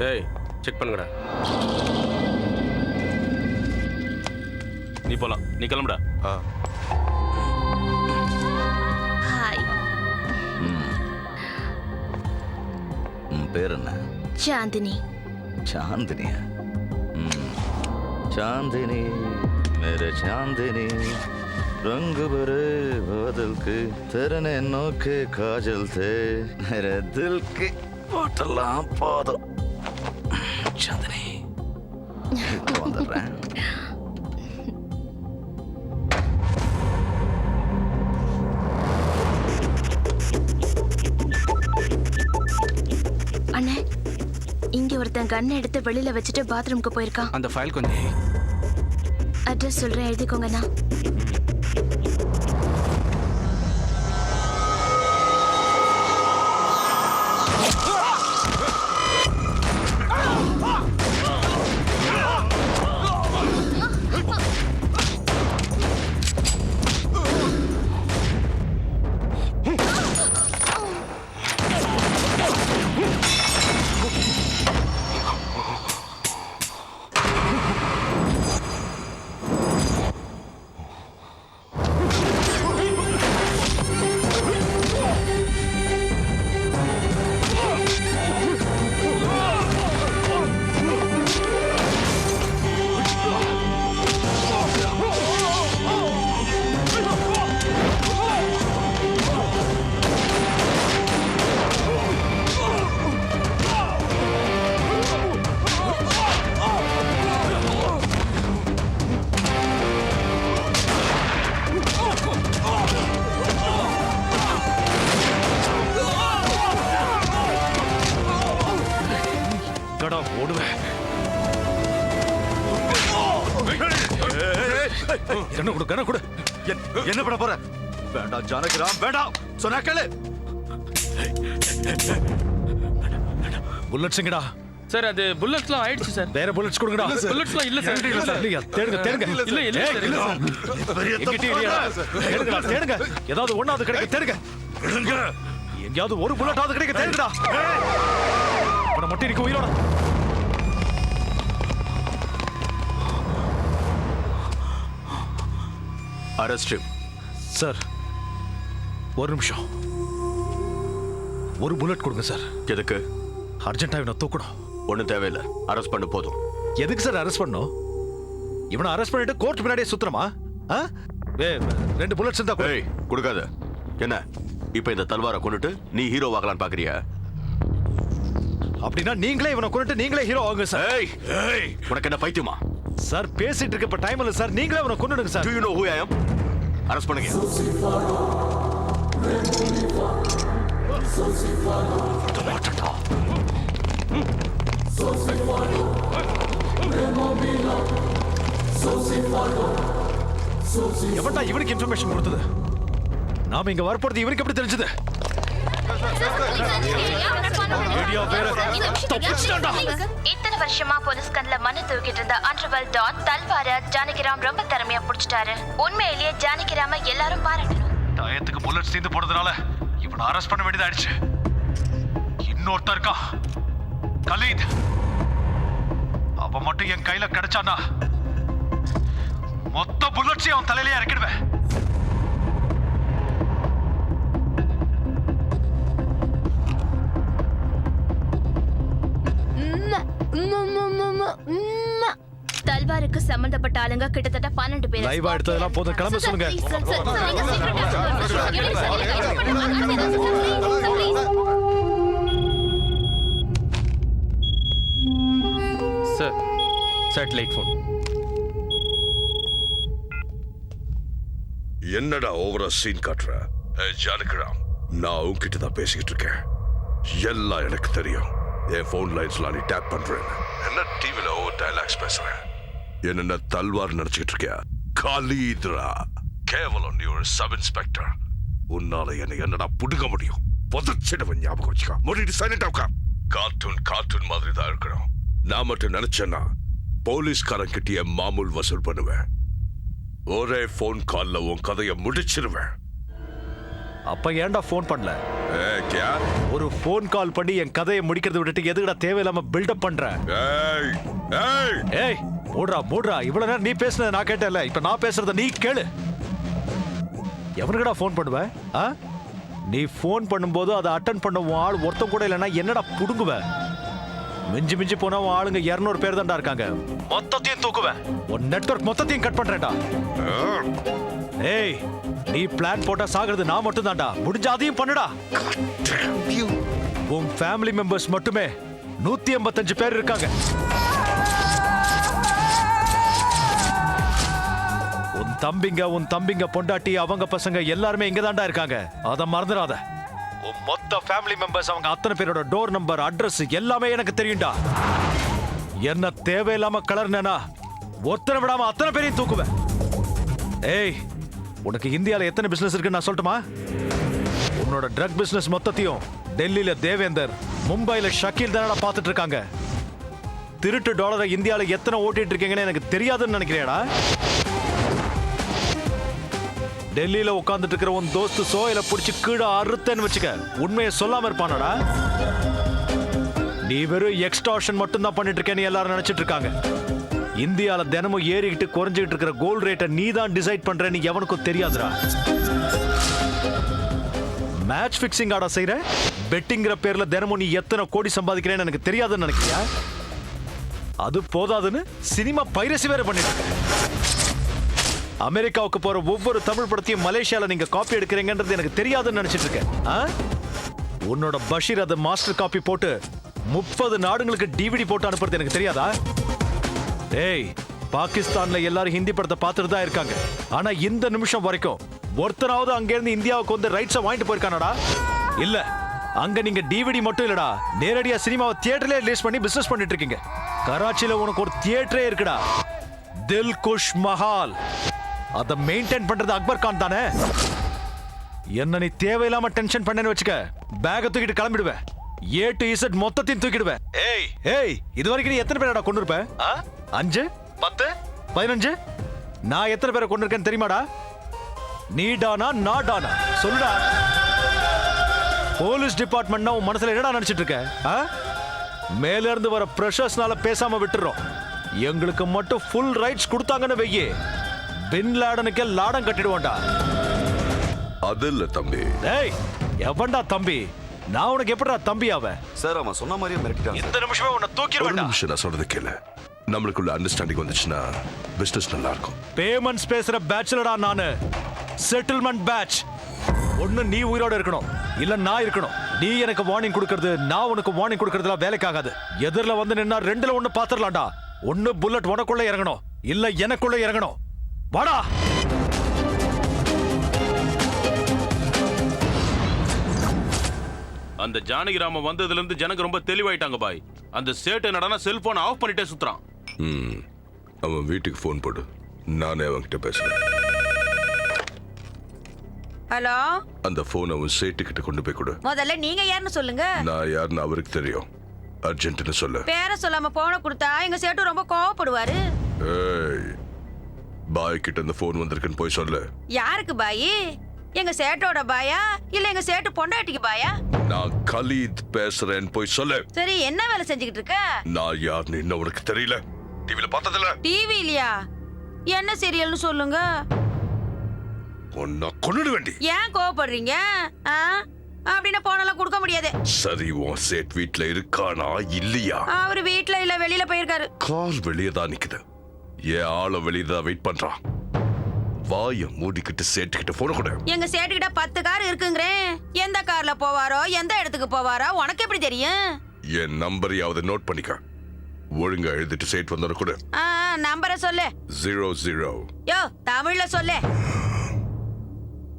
ஏய் செக் பண்ணுங்கடா. நீ போலாம், நீ கிளம்புடா. ஹாய். பேர் என்ன? சாந்தினி. चांदनिया चांदनी मेरे चांदनी रंग भरे बादल के तेरे नैनों के काजल थे मेरे दिल के बोतला पादो चांदनी कौन कर रहा है? அண்ணே, இங்க ஒருத்தன் கண்ணை எடுத்து வெளியில வச்சுட்டு பாத்ரூம்க்கு போயிருக்கான். அந்த ஃபைல் கொஞ்சம் அட்ரஸ் சொல்றேன், எழுதிக்கோங்கண்ணா. என்ன பண்ண போற? வேண்டாம் ஜானகிராம், வேண்டாம் சொன்னா கேளு. புல்லட் சிங்கடா. சார் அது புல்லட்ஸ்லாம் ஆயிடுச்சு சார். வேற புல்லட்ஸ் கொடுங்கடா. புல்லட்ஸ்லாம் இல்ல சார். தேடுங்க தேடுங்க. இல்ல இல்ல சார், இல்ல சார். தேடுங்க தேடுங்க. ஏதாவது ஒண்ணாவது கிடைக்க தேடுங்க. எங்கயாவது ஒரு புல்லட்டாவது கிடைக்க தேடுங்கடா. அவன மட்டும் இருக்க உயிரோட. Arrest sir. ஒரு நிமிஷம். ஒரு புல்லட் கொடுங்க சார். எதுக்கு? அர்ஜென்ட்டா இவனை தூக்கணும். ஒன்றும் தேவையில்லை, அரெஸ்ட் பண்ண போதும். எதுக்கு சார் அரெஸ்ட் பண்ணணும்? இவனை அரெஸ்ட் பண்ணிட்டு கோர்ட் பின்னாடியே சுத்துறமா? ரெண்டு புல்லட்ஸ் இருந்தா ஏய் கொடுக்காத. என்ன இப்ப இந்த தல்வாரை கொண்டுட்டு நீ ஹீரோ ஆகலான்னு பாக்குறியா? அப்படின்னா நீங்களே இவனை கொண்டுட்டு நீங்களே ஹீரோ ஆகுங்க சார். ஏய் உனக்கு என்ன பைத்தியமா? சார் பேசிட்டு இருக்க இப்ப டைம் இல்ல சார். நீங்களே அவனை கொன்னுடுங்க sir. Do you know who I am? Arrest பண்ணுங்க. எவன்டா இவனுக்கு இன்ஃபர்மேஷன் கொடுத்தது? நாம இங்க வரப்போறது இவனுக்கு எப்படி தெரிஞ்சது? இத்தனை வருஷமா போலீஸ் கண்ணுல மண்ணு தூக்கிட்டு இருந்த அண்டர்வெல் டான் தல்வார ஜானகிராம் ரொம்ப திறமையா புடிச்சிட்டாரு. உண்மையிலேயே ஜானகிராம எல்லாரும் பாராட்டணும். டயத்துக்கு புல்லட்ஸ் தீந்து போனதுனால இவனை அரெஸ்ட் பண்ண வேண்டியதாயிடுச்சு. இன்னொருத்தர் இருக்கான், கலீத். அவன் மட்டும் என் கையில கிடைச்சானா மொத்த புல்லட்ஸையும் அவன் தலையிலேயே இறக்கிடுவேன். தல்வாருக்கு சம்பந்தப்பட்ட ஆளுங்க கிட்டத்தட்ட 12 பேர். லைவா எடுத்ததெல்லாம் போதும், கிளம்ப சொல்லுங்க. Sir satellite phone. என்னடா ஓவரா சீன் காட்டுற? ஜானகிராம், நான் உன்கிட்ட தான் பேசிக்கிட்டு இருக்கேன். எல்லாம் எனக்கு தெரியும். என் போன் லைன்ஸ்லாம் நீ டேப் பண்றேன். என்ன டிவில ஓவர் டயலாக்ஸ் பேசுறேன். என்ன தல்வார் நினைச்சிட்டு இருக்கியா? காலீத்ரா, கேவலம் நீ ஒரு சப் இன்ஸ்பெக்டர். உன்னால என்னடா புடுங்க முடியும்? புதைச்சிடுவன், ஞாபகம் வச்சுக்கா. முடிட்டு சைலண்டா உட்கார். கார்ட்டூன் மாதிரி தான் இருக்கணும். நான் மட்டும் நினைச்சேன்னா போலீஸ்காரன் கிட்டிய மாமூல் வசூல் பண்ணுவேன். ஒரே போன் கால்ல உன் கதையை முடிச்சிருவேன். அப்ப ஏன்டா போன் பண்ணல? பாத்தியா? ஒரு ஃபோன் கால் பண்ணி என் கதையை முடிக்கிறத விட்டுட்டு எதுக்குடா தேவையில்லாம பில்டப் பண்ற? ஏய் ஏய் ஏய் மூடுறா இவ்வளவு நேரம் நீ பேசுனத நான் கேட்டேன்ல, இப்ப நான் பேசுறத நீ கேளு. எவனுக்குடா ஃபோன் பண்ணுவ? நீ ஃபோன் பண்ணும்போது அதை அட்டன் பண்ண உன் ஆள் ஒருத்தன் கூட இல்லைன்னா என்னடா புடுங்குவ? மிஞ்சி மிஞ்சி போனா உன் ஆளுங்க 200 பேர் தான்டா இருக்காங்க. மொத்தத்தையும் தூக்குவேன், உன் நெட்வொர்க் மொத்தத்தையும் கட் பண்றேன்டா. ஏய் நீ பிளான் போட்டா சாகிறது நான் மட்டும் தான்டா, முடிஞ்ச அதையும் பண்ணுடா. உன் ஃபேமிலி மெம்பர்ஸ் மட்டுமே 185 பேர் இருக்காங்க. உன் தம்பிங்க பொண்டாட்டி அவங்க பசங்க எல்லாருமே இங்க தான்டா இருக்காங்க, அத மறந்துடாத. உன் மொத்த ஃபேமிலி மெம்பர்ஸ் அவங்க அத்தனை பேரோட டோர் நம்பர் அட்ரஸ் எல்லாமே எனக்கு தெரியும்டா. என்ன தேவையில்லாம கலர்னா ஒத்தனை விடாம அத்தனை பேரையும் தூக்குவேன். ஏய் உனக்கு இந்தியால எத்தனை பிசினஸ் இருக்குன்னு நான் சொல்லட்டுமா? உன்னோட ட்ரக் பிசினஸ் மொத்தத்தையும் டெல்லியில தேவேந்தர், மும்பைல ஷக்கீல் தானடா பாத்துட்டு இருக்காங்க. திருட்டு டாலரை இந்தியால எத்தனை ஓட்டிட்டு இருக்கீங்கன்னு எனக்கு தெரியாதுன்னு நினைக்கிறேடா. டெல்லியில உட்கார்ந்துட்டு இருக்கிற உன் தோஸ்து சோயில புடிச்சு கீழே அறுத்தேன்னு வச்சுக்க, உண்மையை சொல்லாம இருப்பானடா. நீ வெறும் எக்ஸ்டார்ஷன் மட்டும் தான் பண்ணிட்டு இருக்கேன்னு எல்லாரும் நினைச்சிட்டு இருக்காங்க. இந்தியால தினமும் ஏறிக்கிட்டு குறைஞ்சிட்டு இருக்கிற கோல்ட் ரேட்டை நீ தான் டிசைட் பண்றேன்னு எவனுக்கும் தெரியாதுடா. மேட்ச் பிக்சிங் ஆட செய்யற, பெட்டிங்கிற பேர்ல தினமும் நீ எத்தனை கோடி சம்பாதிக்கிறேன்னு எனக்கு தெரியாதுன்னு நினைக்கிறியா? அது போதாதுன்னு சினிமா பைரசி வேற பண்ணிட்டு இருக்க. அமெரிக்காவுக்கு போற ஒவ்வொரு தமிழ் படத்தையும் மலேசியால நீங்க காப்பி எடுக்கிறீங்கன்றது எனக்கு தெரியாதுன்னு நினைச்சிட்டு இருக்கேன். உன்னோட பஷீர் அதை மாஸ்டர் காப்பி போட்டு 30 நாடுகளுக்கு டிவிடி போட்டு அனுப்புறது எனக்கு தெரியாதா? ஏய் பாகிஸ்தான்ல எல்லாரும் ஹிந்தி படத்தை பார்த்துட்டு தான் இருக்காங்க. ஆனா இந்த நிமிஷம் வரைக்கும் ஒருத்தனாவது அங்க இருந்து இந்தியாவுக்கு வந்து ரைட்ஸை வாங்கிட்டு போயிருக்கானடா? இல்ல. அங்க நீங்க டிவிடி மட்டும் இல்லடா, நேரடியா சினிமாவை தியேட்டர்ல ரிலீஸ் பண்ணி பிசினஸ் பண்ணிட்டு இருக்கீங்க. கராச்சியில உனக்கு ஒரு தியேட்டரே இருக்குடா, தில் குஷ் மஹால். அதை மெயின்டைன் பண்றது அக்பர் கான் தானே. என்ன நீ தேவையில்லாம டென்ஷன் பண்ணேன்னு வச்சுக்க, பேக தூக்கிட்டு கிளம்பிடுவேன். A to Z மொத்தத்தையும் தூக்கிடுவேன். ஏய் ஏய் இது வரைக்கும் நீ எத்தனை பேரடா கொண்டு இருப்ப? 5 10 15? நான் எத்தனை பேரை கொண்டு இருக்கேன்னு தெரியுமாடா? நீடானா நாடானா சொல்லுடா. போலீஸ் டிபார்ட்மெண்ட்னா உன் மனசுல என்னடா நினைச்சிட்டு இருக்க? மேல இருந்து வர பிரஷர்ஸ்னால பேசாம விட்டுறோம். எங்களுக்கு மட்டும் ஃபுல் ரைட்ஸ் கொடுத்தாங்கன்னு வெய்யே, பின் லாடனுக்கே லாடம் கட்டிடுவான்டா. அது இல்ல தம்பி. ஏய் எவன்டா தம்பி? நான் உனக்கு எப்படிடா தம்பி ஆவேன்? சார் அவன் சொன்ன மாதிரியே மிரட்டிட்டான். இந்த நிமிஷமே உன்னை ஒரு தூக்கிடுவேன்டா. நிமிஷம் நான் சொல்றது கேளு. நம்மளுக்குள்ள அண்டர்ஸ்டாண்டிங் வந்துச்சுன்னா பிசினஸ் நல்லா இருக்கும். பேமெண்ட்ஸ் பேசுற பேட்ச்லடா நானு, செட்டில்மெண்ட் பேட்ச். ஒண்ணு நீ உயிரோட இருக்கணும், இல்ல நான் இருக்கணும். நீ எனக்கு வார்னிங் கொடுக்கிறது, நான் உனக்கு வார்னிங் கொடுக்கறதுலாம் வேலைக்காகாது. எதிரில வந்து நின்னா ரெண்டுல ஒண்ணு பாத்துறலாம்டா. ஒண்ணு புல்லட் உனக்குள்ள இறங்கணும், இல்ல எனக்குள்ள இறங்கணும். வாடா. அந்த ஜானகிராம வந்ததுல இருந்து ஜனங்க ரொம்ப தெளிவாயிட்டாங்க பாய். அந்த சேட்டு என்னடா செல்போன் ஆஃப் பண்ணிட்டே சுத்துறான். அவன் வீட்டுக்கு ஃபோன் போடு, நானே அவன்கிட்ட பேசுறேன். ஹலோ, அந்த போன் அவன் சேட்டு கிட்ட கொண்டு போய் கொடு. முதல்ல நீங்க யாருன்னு சொல்லுங்க. நான் யாருன்னு அவருக்கு தெரியும். அர்ஜென்ட்னு சொல்லு. பேரை சொல்லாம போன கொடுத்தா எங்க சேட்டு ரொம்ப கோவப்படுவாரு. ஏய் பாய் கிட்ட இந்த போன் வந்திருக்குன்னு போய் சொல்லு. யாருக்கு பாயி? எங்க சேட்டோட பாயா இல்ல எங்க சேட்டு பொண்டாட்டிக்கு பாயா? நான் கலீத் பேசுறேன் போய் சொல்லு. சரி என்ன வேலை செஞ்சுக்கிட்டு இருக்க? நான் யாருன்னு இன்னும் உனக்கு தெரியல? டிவில பார்த்ததில்ல? டிவி இல்லையா? என்ன சீரியல்னு சொல்லுங்க. உன்னை கொன்னுட வேண்டி. ஏன் கோவப்படுறீங்க? அப்படின்னா போனெல்லாம் கொடுக்க முடியாது. சரி உன் சேட் வீட்ல இருக்கானா இல்லையா? அவரு வீட்ல இல்ல, வெளியில போயிருக்காரு. கார் வெளியே தான் நிக்குது. ஏன் ஆள வெளியே தான் வெயிட் பண்றான். வாய மூடிக்கிட்டு சேட்டுக்கிட்ட போன கூட. எங்க சேட்டுக்கிட்ட 10 கார் இருக்குங்கிறேன். எந்த கார்ல போவாரோ எந்த இடத்துக்கு போவாரோ உனக்கு எப்படி தெரியும்? என் நம்பரையாவது நோட் பண்ணிக்க. ஒழுங்கா எழுதிட்டு சேட் வந்தோட கூட. நம்பரை சொல்லு. 00. யோ தமிழ்ல சொல்லு.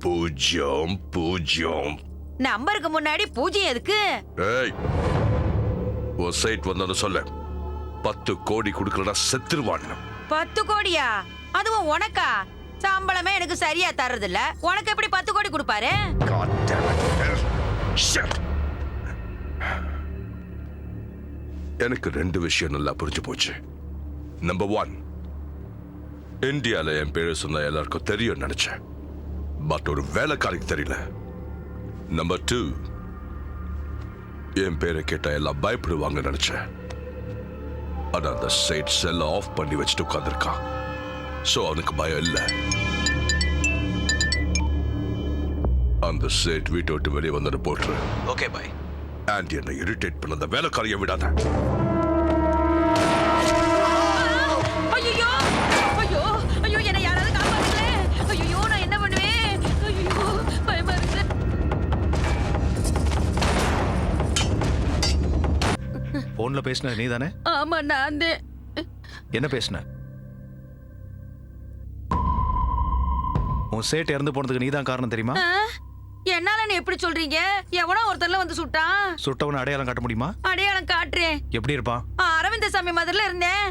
00. நம்பருக்கு முன்னாடி 0 எதுக்கு? ஏய் உன் சேட் வந்தோட சொல்ல. 10 கோடி கொடுக்கலடா செத்துருவான். 10 கோடியா? அதுவும் உனக்கா? சம்பளமே எனக்கு சரியா தர்றது இல்ல, உனக்கு எப்படி 10 கோடி கொடுப்பாரு? எனக்கு 2 விஷயம் நல்லா புரிஞ்சு போச்சு. நம்பர் 1, இந்தியால என் பேரு சொன்னா எல்லாருக்கும் தெரியும் நினைச்சேன். பட் ஒரு வேலைக்காரிக்கு தெரியல. நம்பர் 2, என் பேரை கேட்டா எல்லாம் பயப்படுவாங்க நினைச்சேன். ஆனா அந்த சைட் செல்ல ஆஃப் பண்ணி வச்சுட்டு உட்கார்ந்திருக்கான். சோ அவனுக்கு பயம் இல்ல. அந்த சேட் வீட்டை விட்டு வெளியே வந்து போட்டுரு. Okay bye. ஆண்டி என்னை இரிட்டேட் பண்ண அந்த வேலைக்காரியை விடாத. ஐயோ ஐயோ ஐயோ என்ன யாராவது காப்பாத்துங்களே. ஐயோ நான் என்ன பண்ணுவேன்? ஐயோ பயமா இருக்கு. போன்ல பேசின நீ தானே? ஆமா நான் என்ன பேசின? உன் சேட் இறந்து போனதுக்கு நீதான் காரணம் தெரியுமா? என்னால எப்படி சொல்றீங்க? எவனோ ஒருத்தர்ல வந்து சுட்டான். சுட்டவன அடையாளம் காட்ட முடியுமா? அடையாளம் காட்டுறேன். எப்படி இருப்பான்? அரவிந்த சாமி மாதிரில இருந்தேன்.